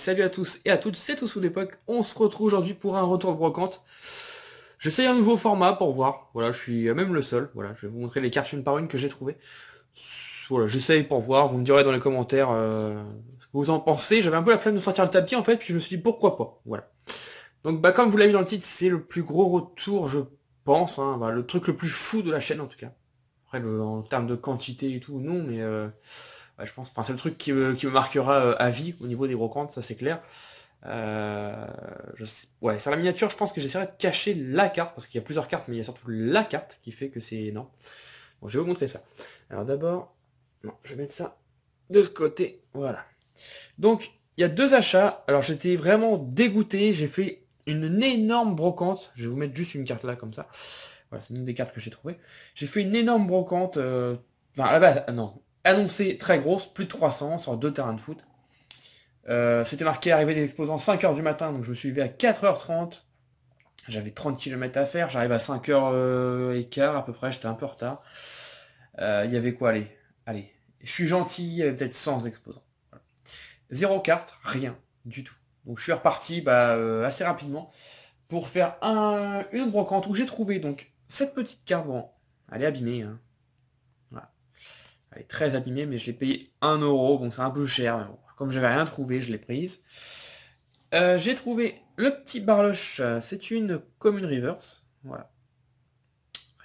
salut à tous et à toutes, c'est Tous sous l'époque. On se retrouve aujourd'hui pour un retour de brocante. J'essaye un nouveau format pour voir. Voilà, je suis même le seul. Voilà, je vais vous montrer les cartes une par une que j'ai trouvées. Voilà, j'essaye pour voir. Vous me direz dans les commentaires ce que vous en pensez. J'avais un peu la flemme de sortir le tapis en fait, puis je me suis dit pourquoi pas. Voilà. Donc comme vous l'avez vu dans le titre, c'est le plus gros retour, je pense. Hein, le truc le plus fou de la chaîne en tout cas. Après, en termes de quantité et tout, non, mais ouais, je pense. Enfin, c'est le truc qui me marquera à vie au niveau des brocantes, ça c'est clair. Ouais, sur la miniature, je pense que j'essaierai de cacher la carte, parce qu'il y a plusieurs cartes, mais il y a surtout la carte qui fait que c'est énorme. Bon, je vais vous montrer ça. Alors d'abord, non, je vais mettre ça de ce côté, voilà. Donc, il y a deux achats. Alors j'étais vraiment dégoûté, j'ai fait une énorme brocante. Je vais vous mettre juste une carte là, comme ça. Voilà, c'est une des cartes que j'ai trouvées. J'ai fait une énorme brocante, enfin à la base, non, annoncée très grosse, plus de 300 sur 2 terrains de foot. C'était marqué arrivée des exposants 5h du matin, donc je me suis levé à 4h30. J'avais 30 km à faire, j'arrive à 5h15 à peu près, j'étais un peu en retard. Il y avait quoi, allez, je suis gentil, il y avait peut-être 100 exposants. Voilà. Zéro carte, rien du tout. Donc je suis reparti assez rapidement pour faire une brocante où j'ai trouvé donc cette petite carte. Bon, elle est abîmée, hein. Voilà. Elle est très abîmée, mais je l'ai payé 1€, donc c'est un peu cher, mais bon, comme j'avais rien trouvé, je l'ai prise. J'ai trouvé le petit Barloche, c'est une commune reverse, voilà.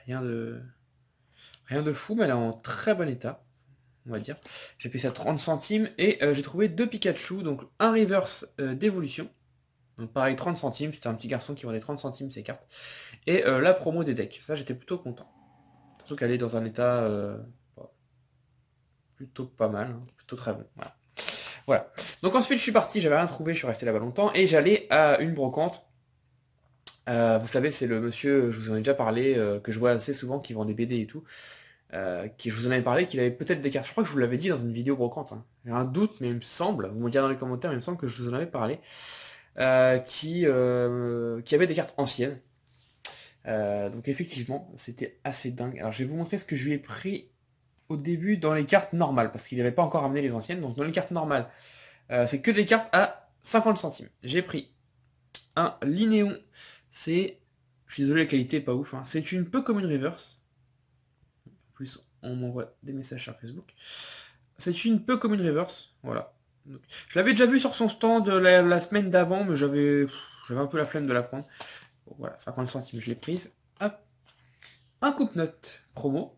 Rien de, rien de fou, mais elle est en très bon état, on va dire. J'ai payé ça 30 centimes, et j'ai trouvé deux Pikachu, donc un reverse d'évolution. Donc pareil, 30 centimes, c'était un petit garçon qui vendait 30 centimes ces cartes. Et la promo des decks, ça j'étais plutôt content. Surtout qu'elle est dans un état plutôt pas mal, hein, plutôt très bon, voilà. Voilà. Donc ensuite je suis parti, j'avais rien trouvé, je suis resté là-bas longtemps, et j'allais à une brocante. Vous savez, c'est le monsieur, je vous en ai déjà parlé, que je vois assez souvent, qui vend des BD et tout, qui je vous en avais parlé, qu'il avait peut-être des cartes. Je crois que je vous l'avais dit dans une vidéo brocante, hein. J'ai un doute, mais il me semble, vous me direz dans les commentaires, mais il me semble que je vous en avais parlé, qui avait des cartes anciennes. Donc effectivement, c'était assez dingue. Alors je vais vous montrer ce que je lui ai pris au début dans les cartes normales, parce qu'il n'avait pas encore amené les anciennes. Donc dans les cartes normales, c'est que des cartes à 50 centimes. J'ai pris un Linéon. C'est, je suis désolé, la qualité est pas ouf, hein. C'est une peu comme une reverse. En plus, on m'envoie des messages sur Facebook. C'est une peu comme une reverse, voilà. Donc, je l'avais déjà vu sur son stand la semaine d'avant, mais j'avais un peu la flemme de la prendre. Bon, voilà, 50 centimes, je l'ai prise. Hop. Un coupe-note promo.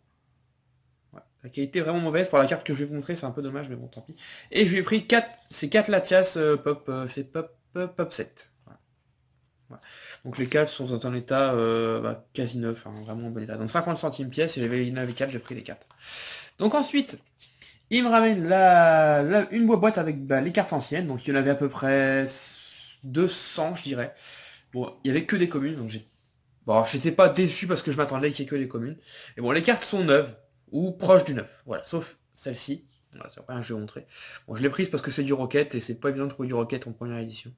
Ouais. La qualité est vraiment mauvaise. Pour la carte que je vais vous montrer, c'est un peu dommage, mais bon, tant pis. Et je lui ai pris 4, c'est 4 Latias Pop, c'est Pop 7. Voilà. Voilà. Donc les 4 sont dans un état quasi neuf, hein, vraiment en bon état. Donc 50 centimes pièce, et il y en avait 4, j'ai pris les 4. Donc ensuite, il me ramène une boîte avec les cartes anciennes. Donc il y en avait à peu près 200, je dirais. Bon, il y avait que des communes, donc j'étais pas déçu parce que je m'attendais qu'il y ait que des communes. Et bon, les cartes sont neuves, ou proches du neuf. Voilà, sauf celle-ci. Voilà, c'est après, je vais vous montrer. Bon, je l'ai prise parce que c'est du Rocket, et c'est pas évident de trouver du Rocket en première édition.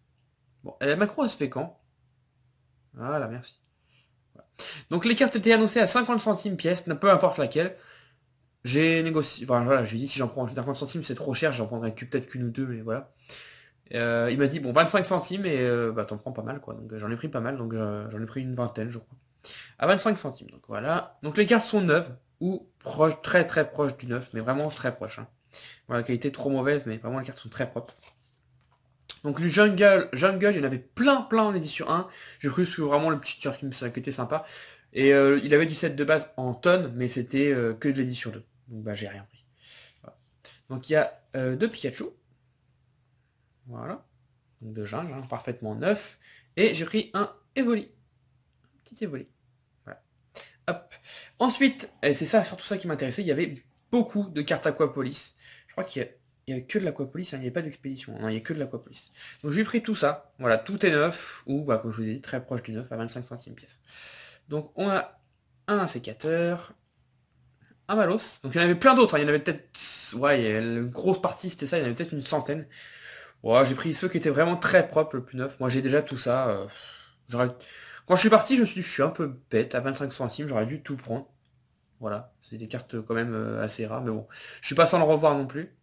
Bon, la macro, elle se fait quand? Voilà, merci. Voilà. Donc les cartes étaient annoncées à 50 centimes pièce, peu importe laquelle. J'ai négocié, enfin voilà, je lui ai dit si j'en prends 50 centimes c'est trop cher, j'en prendrais peut-être qu'une ou deux, mais voilà. Il m'a dit bon 25 centimes et t'en prends pas mal quoi, donc j'en ai pris pas mal, donc j'en ai pris une vingtaine je crois. À 25 centimes, donc voilà. Donc les cartes sont neuves, ou proches, très très proches du neuf, mais vraiment très proches, hein. Voilà, la qualité est trop mauvaise, mais vraiment les cartes sont très propres. Donc le Jungle, il y en avait plein en édition 1. J'ai cru sur vraiment le petit truc qui était sympa. Et il avait du set de base en tonnes, mais c'était que de l'édition 2. Donc j'ai rien pris. Voilà. Donc il y a deux Pikachu. Voilà. Donc deux jungle, hein, parfaitement neuf. Et j'ai pris un Evoli. Un petit Evoli. Voilà. Hop. Ensuite, et c'est ça, surtout ça qui m'intéressait, il y avait beaucoup de cartes Aquapolis. Je crois qu'il y a que de l'Aquapolis, hein, il n'y a pas d'expédition, non, il n'y a que de l'Aquapolis. Donc j'ai pris tout ça, voilà, tout est neuf, ou comme je vous ai dit, très proche du neuf, à 25 centimes pièce. Donc on a un sécateur, un Malos, donc il y en avait plein d'autres, hein, il y en avait peut-être, ouais, une grosse partie c'était ça, il y en avait peut-être une centaine. Ouais, j'ai pris ceux qui étaient vraiment très propres, le plus neuf, moi j'ai déjà tout ça. Quand je suis parti, je me suis dit, je suis un peu bête, à 25 centimes, j'aurais dû tout prendre. Voilà, c'est des cartes quand même assez rares, mais bon, je suis pas sans le revoir non plus.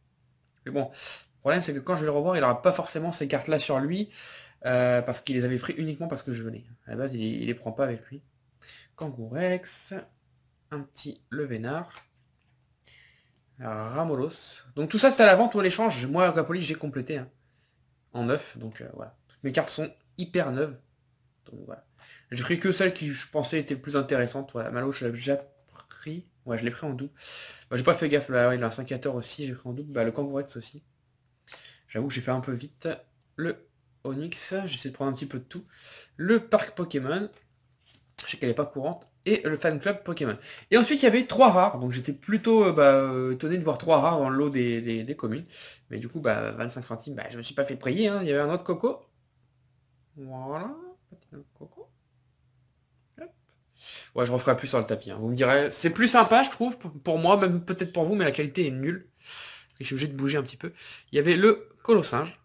Mais bon, problème, c'est que quand je vais le revoir, il n'aura pas forcément ces cartes-là sur lui, parce qu'il les avait pris uniquement parce que je venais. À la base, il les prend pas avec lui. Kangourex, un petit Le Vénard, Ramolos. Donc tout ça, c'est à la vente ou à l'échange. Moi, Aquapolis, j'ai complété hein, en neuf, donc voilà. Toutes mes cartes sont hyper neuves. Donc voilà. J'ai pris que celles qui, je pensais, étaient les plus intéressantes. Voilà, Malo, je l'avais déjà pris. Ouais, je l'ai pris en double. Bah, j'ai pas fait gaffe, là, il a un 5 aussi, j'ai pris en double. Bah, le Kangourex aussi. J'avoue que j'ai fait un peu vite. Le Onyx, j'essaie de prendre un petit peu de tout. Le parc Pokémon, je sais qu'elle n'est pas courante. Et le fan club Pokémon. Et ensuite, il y avait 3 rares. Donc j'étais plutôt étonné de voir 3 rares dans le lot des communes. Mais du coup, 25 centimes, je me suis pas fait prier. Hein. Il y avait un autre coco. Voilà. Petit coco. Hop. Ouais, je referai plus sur le tapis. Hein. Vous me direz, c'est plus sympa, je trouve, pour moi, même peut-être pour vous, mais la qualité est nulle. Et je suis obligé de bouger un petit peu. Il y avait le Colossinge.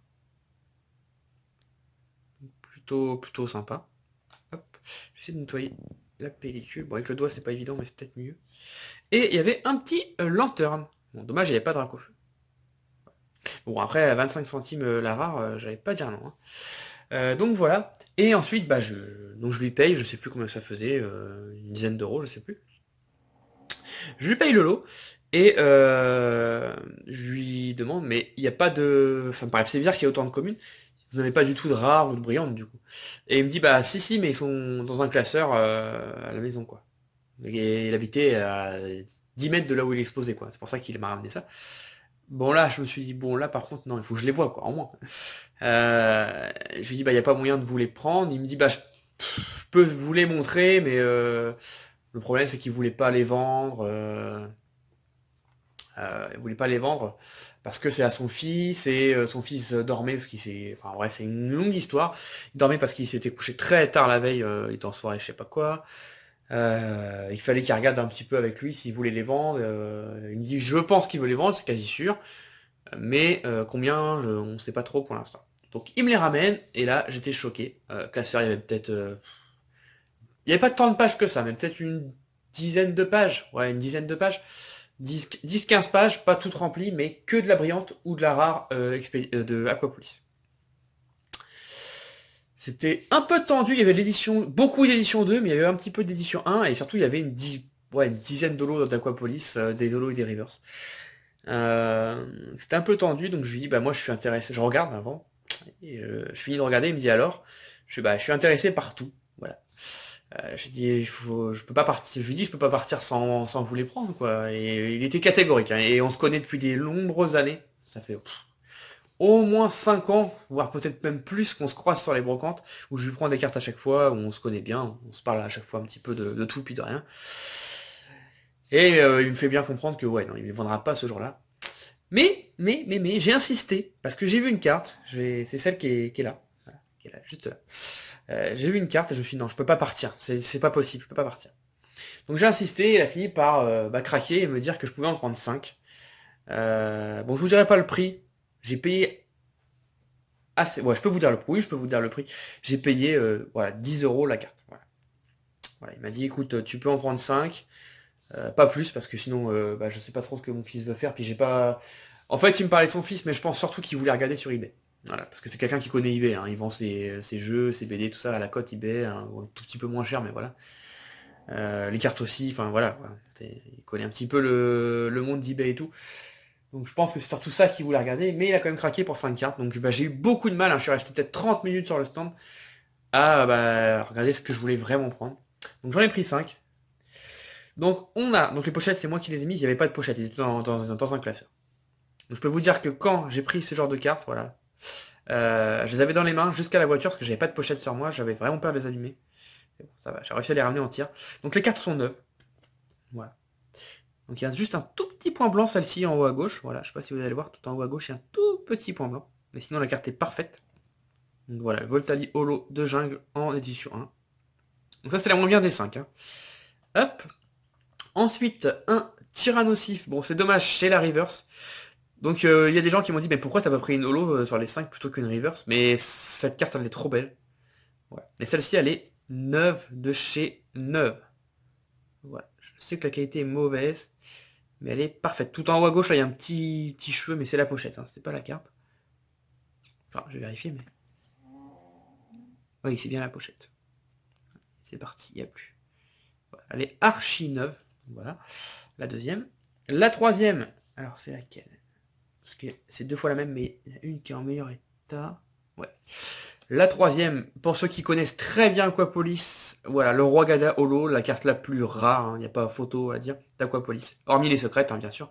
Plutôt sympa. Hop. J'essaie de nettoyer la pellicule. Bon, avec le doigt, c'est pas évident, mais c'est peut-être mieux. Et il y avait un petit Lanterne. Bon, dommage, il n'y avait pas de Dracofeu. Bon, après, à 25 centimes la rare, j'allais pas dire non. Hein. Donc voilà. Et ensuite, donc je lui paye, je sais plus combien ça faisait, une dizaine d'euros, je sais plus. Je lui paye le lot. Et je lui demande, mais il n'y a pas de... Ça me paraît bizarre qu'il y ait autant de communes. Vous n'avez pas du tout de rares ou de brillantes, du coup. Et il me dit, si, mais ils sont dans un classeur à la maison, quoi. Et il habitait à 10 mètres de là où il exposait, quoi. C'est pour ça qu'il m'a ramené ça. Bon, là, je me suis dit, bon, là, par contre, non, il faut que je les vois, quoi, en moins. Je lui dis, il n'y a pas moyen de vous les prendre. Il me dit, je peux vous les montrer, mais le problème, c'est qu'il voulait pas les vendre. Il voulait pas les vendre parce que c'est à son fils et son fils dormait parce qu'il s'est... Enfin bref, c'est une longue histoire. Il dormait parce qu'il s'était couché très tard la veille, il était en soirée, je sais pas quoi. Il fallait qu'il regarde un petit peu avec lui s'il voulait les vendre. Il me dit, je pense qu'il veut les vendre, c'est quasi sûr. Mais combien, on sait pas trop pour l'instant. Donc il me les ramène et là j'étais choqué. Classeur, il y avait peut-être... il n'y avait pas tant de pages que ça, mais peut-être une dizaine de pages. Ouais, une dizaine de pages. 10-15 pages, pas toutes remplies, mais que de la brillante ou de la rare de Aquapolis. C'était un peu tendu, il y avait l'édition, beaucoup d'édition 2, mais il y avait un petit peu d'édition 1, et surtout il y avait une dizaine d'holos d'Aquapolis, des holos et des rivers. C'était un peu tendu, donc je lui dis, moi je suis intéressé, je regarde avant, et je finis de regarder, il me dit alors, je suis intéressé par tout, voilà. J'ai dit, je peux pas partir. Je lui dis, je peux pas partir sans vous les prendre, quoi. Et il était catégorique. Hein. Et on se connaît depuis des nombreuses années. Ça fait au moins 5 ans, voire peut-être même plus, qu'on se croise sur les brocantes, où je lui prends des cartes à chaque fois, où on se connaît bien, on se parle à chaque fois un petit peu de tout puis de rien. Et il me fait bien comprendre que ouais, non, il ne les vendra pas ce jour-là. Mais, j'ai insisté, parce que j'ai vu une carte, c'est celle qui est là. Voilà, qui est là, juste là. J'ai vu une carte et je me suis dit non, je peux pas partir, c'est pas possible, je peux pas partir. Donc j'ai insisté, et il a fini par craquer et me dire que je pouvais en prendre 5. Bon, je vous dirai pas le prix, j'ai payé assez... Ouais, je peux vous dire le prix, oui, je peux vous dire le prix. J'ai payé 10 euros la carte. Voilà, il m'a dit écoute, tu peux en prendre 5, pas plus, parce que sinon, je sais pas trop ce que mon fils veut faire, puis j'ai pas... En fait, il me parlait de son fils, mais je pense surtout qu'il voulait regarder sur eBay. Voilà, parce que c'est quelqu'un qui connaît eBay, hein. Il vend ses jeux, ses BD, tout ça à la cote eBay, hein, un tout petit peu moins cher, mais voilà. Les cartes aussi, enfin voilà, il connaît un petit peu le monde d'eBay et tout. Donc je pense que c'est surtout ça qu'il voulait regarder, mais il a quand même craqué pour 5 cartes, donc j'ai eu beaucoup de mal, hein. Je suis resté peut-être 30 minutes sur le stand à regarder ce que je voulais vraiment prendre. Donc j'en ai pris 5. Donc donc les pochettes, c'est moi qui les ai mis, il n'y avait pas de pochettes, ils étaient dans un classeur. Donc je peux vous dire que quand j'ai pris ce genre de cartes, voilà, je les avais dans les mains jusqu'à la voiture parce que j'avais pas de pochette sur moi, j'avais vraiment peur de les allumer. Mais bon, ça va, j'ai réussi à les ramener entières. Donc les cartes sont neuves. Voilà. Donc il y a juste un tout petit point blanc, celle-ci en haut à gauche. Voilà, je sais pas si vous allez voir, tout en haut à gauche, il y a un tout petit point blanc. Mais sinon la carte est parfaite. Donc voilà, Voltali Holo de jungle en édition 1. Donc ça c'est la moins bien des 5. Hein. Hop. Ensuite, un Tyrannosif. Bon, c'est dommage, c'est la reverse. Donc il y a des gens qui m'ont dit mais pourquoi t'as pas pris une holo sur les 5 plutôt qu'une reverse. Mais cette carte elle est trop belle. Voilà. Et celle-ci elle est neuve de chez neuve. Voilà. Je sais que la qualité est mauvaise, mais elle est parfaite. Tout en haut à gauche là il y a un petit cheveu, mais c'est la pochette, hein, c'est pas la carte. Enfin, je vais vérifier, mais... Oui, c'est bien la pochette. C'est parti, il n'y a plus. Voilà, elle est archi neuve. Voilà, la deuxième. La troisième, alors c'est laquelle? Parce que c'est 2 fois la même, mais il y en a une qui est en meilleur état. Ouais. La troisième, pour ceux qui connaissent très bien Aquapolis, voilà, le Roi Gada Holo, la carte la plus rare, il n'y a pas photo à dire, d'Aquapolis. Hormis les secrètes, bien sûr.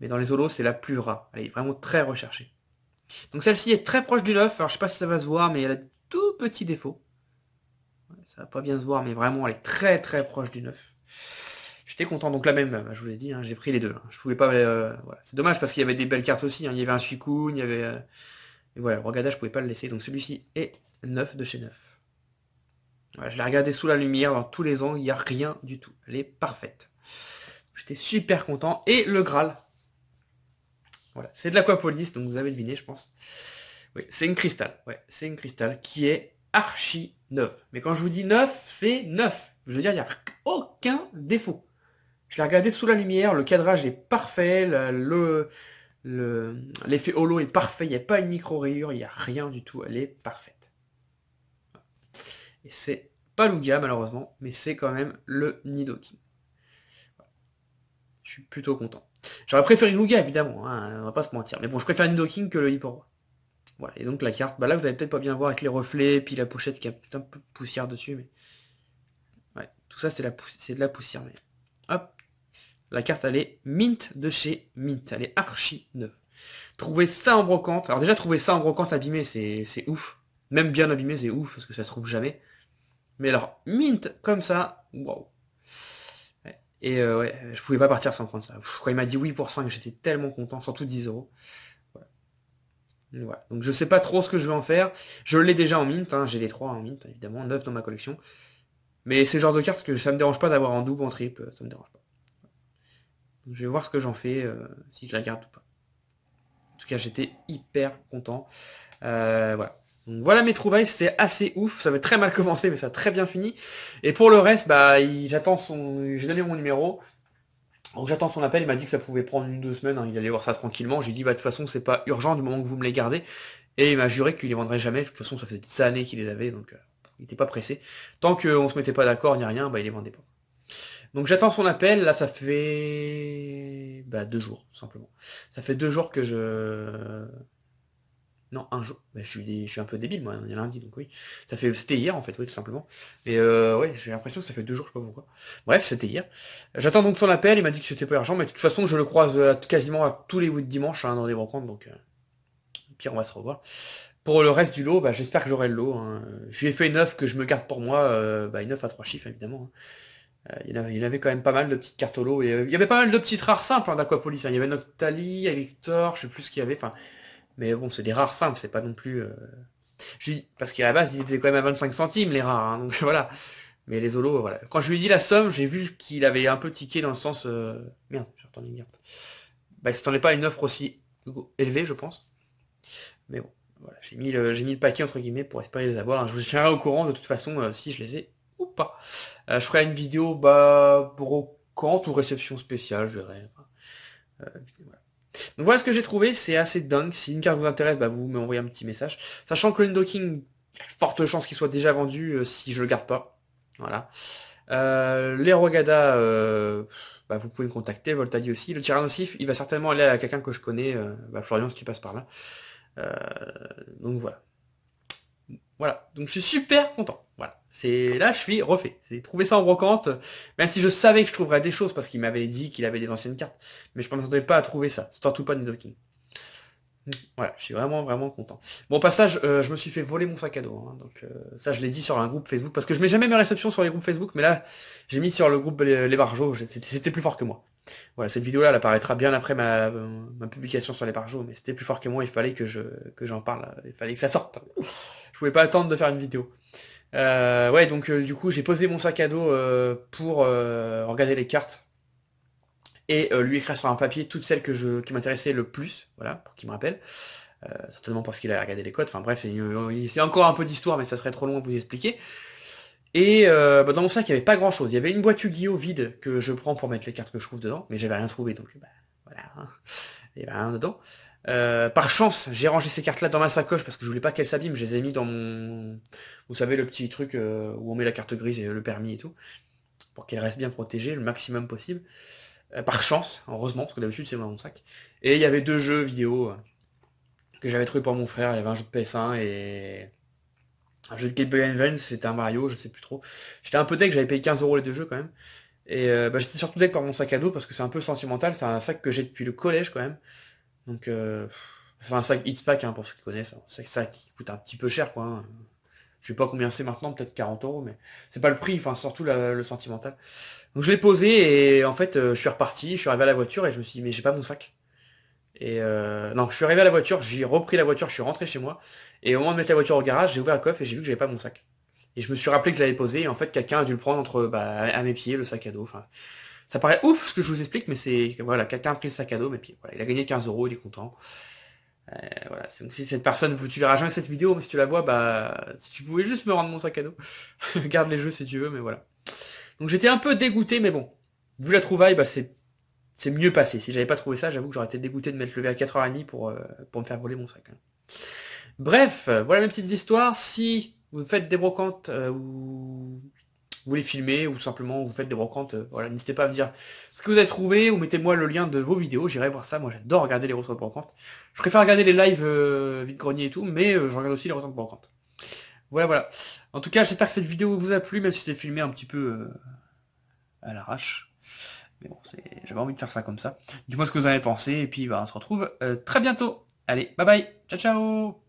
Mais dans les holos, c'est la plus rare. Elle est vraiment très recherchée. Donc celle-ci est très proche du 9. Alors je sais pas si ça va se voir, mais elle a tout petit défaut. Ça va pas bien se voir, mais vraiment, elle est très très proche du 9. J'étais content, donc la même, je vous l'ai dit, j'ai pris les deux. Je pouvais pas... voilà. C'est dommage parce qu'il y avait des belles cartes aussi. Il y avait un Suicune, il y avait... et voilà, le Rogada, je pouvais pas le laisser. Donc celui-ci est 9 de chez 9. Voilà, je l'ai regardé sous la lumière, dans tous les angles, il n'y a rien du tout. Elle est parfaite. J'étais super content. Et le Graal. Voilà, c'est de l'Aquapolis, donc vous avez deviné, je pense. Oui, c'est une cristal. Ouais, c'est une cristal qui est archi neuve. Mais quand je vous dis neuf, c'est neuf. Je veux dire, il n'y a aucun défaut. Je l'ai regardé sous la lumière, le cadrage est parfait, l'effet holo est parfait, il n'y a pas une micro-rayure, il n'y a rien du tout, elle est parfaite. Et c'est pas Lugia malheureusement, mais c'est quand même le Nidoking. Je suis plutôt content. J'aurais préféré Lugia évidemment, on va pas se mentir, mais bon, je préfère Nidoking que le Hipporoi. Voilà, et donc la carte, là vous allez peut-être pas bien voir avec les reflets, puis la pochette qui a peut-être un peu de poussière dessus, mais... Ouais, tout ça c'est de la poussière, mais... Hop, la carte elle est mint de chez Mint, elle est archi neuve. Trouver ça en brocante, alors déjà trouver ça en brocante abîmé c'est ouf. Même bien abîmé c'est ouf, parce que ça se trouve jamais. Mais alors, mint comme ça, waouh. Et ouais, je pouvais pas partir sans prendre ça. Quand il m'a dit oui pour 5, j'étais tellement content, surtout 10 euros. Voilà. Donc je sais pas trop ce que je vais en faire. Je l'ai déjà en mint, j'ai les 3 en mint, évidemment, 9 dans ma collection. Mais c'est le genre de carte que ça me dérange pas d'avoir en double, en triple, ça me dérange pas. Donc, je vais voir ce que j'en fais, si je la garde ou pas. En tout cas, j'étais hyper content. Voilà. Donc, voilà mes trouvailles, c'était assez ouf. Ça avait très mal commencé, mais ça a très bien fini. Et pour le reste, j'attends j'ai donné mon numéro. Donc j'attends son appel, il m'a dit que ça pouvait prendre 1 ou 2 semaines, il allait voir ça tranquillement. J'ai dit de toute façon c'est pas urgent du moment que vous me les gardez. Et il m'a juré qu'il les vendrait jamais. De toute façon ça faisait des années qu'il les avait, donc il n'était pas pressé. Tant qu'on se mettait pas d'accord ni rien, il les vendait pas. Donc j'attends son appel, là ça fait 2 jours, tout simplement. Ça fait 2 jours que je... Non, 1 jour. Je suis un peu débile, moi, on est lundi, donc oui. C'était hier, en fait, oui, tout simplement. Mais ouais, j'ai l'impression que ça fait 2 jours, je sais pas pourquoi. Bref, c'était hier. J'attends donc son appel, il m'a dit que c'était pas urgent, mais de toute façon, je le croise quasiment à tous les dimanches dans des brocantes, donc au pire, on va se revoir. Pour le reste du lot, j'espère que j'aurai le lot. Je lui ai fait une offre que je me garde pour moi, une offre à 3 chiffres, évidemment. Il y en avait quand même pas mal de petites cartes au lot, et il y avait pas mal de petites rares simples d'Aquapolis. Il y avait Noctali, Elector, je sais plus ce qu'il y avait, enfin... Mais bon, c'est des rares simples, c'est pas non plus... Parce qu'à la base, ils étaient quand même à 25 centimes, les rares, donc voilà. Mais les holos, voilà. Quand je lui ai dit la somme, j'ai vu qu'il avait un peu tiqué dans le sens... Merde, j'ai entendu une carte. Il s'attendait pas à une offre aussi élevée, je pense. Mais bon, voilà, j'ai mis le paquet, entre guillemets, pour espérer les avoir. Je vous tiendrai au courant, de toute façon, si je les ai ou pas. Je ferai une vidéo, brocante ou réception spéciale, je verrai. Voilà. Donc voilà ce que j'ai trouvé, c'est assez dingue. Si une carte vous intéresse, vous m'envoyez un petit message. Sachant que le Nidoking, il y a une forte chance qu'il soit déjà vendu si je le garde pas. Voilà. Les Rogada, vous pouvez me contacter, Voltali aussi. Le Tyrannosif, il va certainement aller à quelqu'un que je connais, Florian, si tu passes par là. Donc voilà. Voilà, donc je suis super content. Voilà, là je suis refait. C'est trouver ça en brocante, même si je savais que je trouverais des choses parce qu'il m'avait dit qu'il avait des anciennes cartes, mais je ne m'attendais pas à trouver ça, surtout pas Nidoking. Voilà, je suis vraiment vraiment content. Bon, au passage, je me suis fait voler mon sac à dos, donc ça je l'ai dit sur un groupe Facebook parce que je mets jamais mes réceptions sur les groupes Facebook, mais là j'ai mis sur le groupe les barjots, c'était plus fort que moi. Voilà, cette vidéo là elle apparaîtra bien après ma publication sur les barjots, mais c'était plus fort que moi, il fallait que j'en parle, il fallait que ça sorte. Je pouvais pas attendre de faire une vidéo. Ouais, donc du coup, j'ai posé mon sac à dos pour regarder les cartes et lui écrire sur un papier toutes celles qui m'intéressaient le plus, voilà, pour qu'il me rappelle. Certainement parce qu'il a regardé les codes. Enfin bref, c'est encore un peu d'histoire, mais ça serait trop long à vous expliquer. Et dans mon sac, il n'y avait pas grand-chose. Il y avait une boîte Yu-Gi-Oh vide que je prends pour mettre les cartes que je trouve dedans, mais j'avais rien trouvé, donc voilà, il n'y avait rien dedans. Par chance, j'ai rangé ces cartes-là dans ma sacoche parce que je voulais pas qu'elles s'abîment. Je les ai mis dans mon... Vous savez, le petit truc où on met la carte grise et le permis et tout. Pour qu'elles restent bien protégées le maximum possible. Par chance, heureusement, parce que d'habitude c'est dans mon sac. Et il y avait 2 jeux vidéo que j'avais trouvé pour mon frère. Il y avait un jeu de PS1 et un jeu de Game Boy Advance, c'était un Mario, je sais plus trop. J'étais un peu deck, j'avais payé 15 € les 2 jeux quand même. Et j'étais surtout deck par mon sac à dos parce que c'est un peu sentimental. C'est un sac que j'ai depuis le collège quand même. Donc, c'est un sac X-Pack, hein, pour ceux qui connaissent. C'est un sac qui coûte un petit peu cher, quoi. Hein. Je sais pas combien c'est maintenant, peut-être 40 €, mais c'est pas le prix, enfin, surtout le sentimental. Donc, je l'ai posé et en fait, je suis reparti, je suis arrivé à la voiture et je me suis dit, mais j'ai pas mon sac. Et non, je suis arrivé à la voiture, j'ai repris la voiture, je suis rentré chez moi. Et au moment de mettre la voiture au garage, j'ai ouvert le coffre et j'ai vu que j'avais pas mon sac. Et je me suis rappelé que je l'avais posé et en fait, quelqu'un a dû le prendre entre à mes pieds, le sac à dos. Enfin, ça paraît ouf ce que je vous explique, mais c'est voilà, quelqu'un a pris le sac à dos, mais puis voilà, il a gagné 15 €, il est content. Voilà, c'est donc si cette personne, tu verras jamais cette vidéo, mais si tu la vois, bah si tu pouvais juste me rendre mon sac à dos, garde les jeux si tu veux, mais voilà. Donc j'étais un peu dégoûté, mais bon, vu la trouvaille, bah c'est mieux passé. Si j'avais pas trouvé ça, j'avoue que j'aurais été dégoûté de m'être levé à 4h30 pour me faire voler mon sac. Hein. Bref, voilà mes petites histoires. Si vous faites des brocantes ou vous les filmez ou tout simplement vous faites des brocantes, voilà, n'hésitez pas à me dire ce que vous avez trouvé ou mettez-moi le lien de vos vidéos, j'irai voir ça. Moi j'adore regarder les retours de brocantes. Je préfère regarder les lives vide-grenier et tout, mais je regarde aussi les retours de brocantes. Voilà, voilà. En tout cas, j'espère que cette vidéo vous a plu, même si c'était filmé un petit peu à l'arrache. Mais bon, j'avais envie de faire ça comme ça. Dis-moi ce que vous en avez pensé, et puis bah, on se retrouve très bientôt. Allez, bye bye, ciao ciao.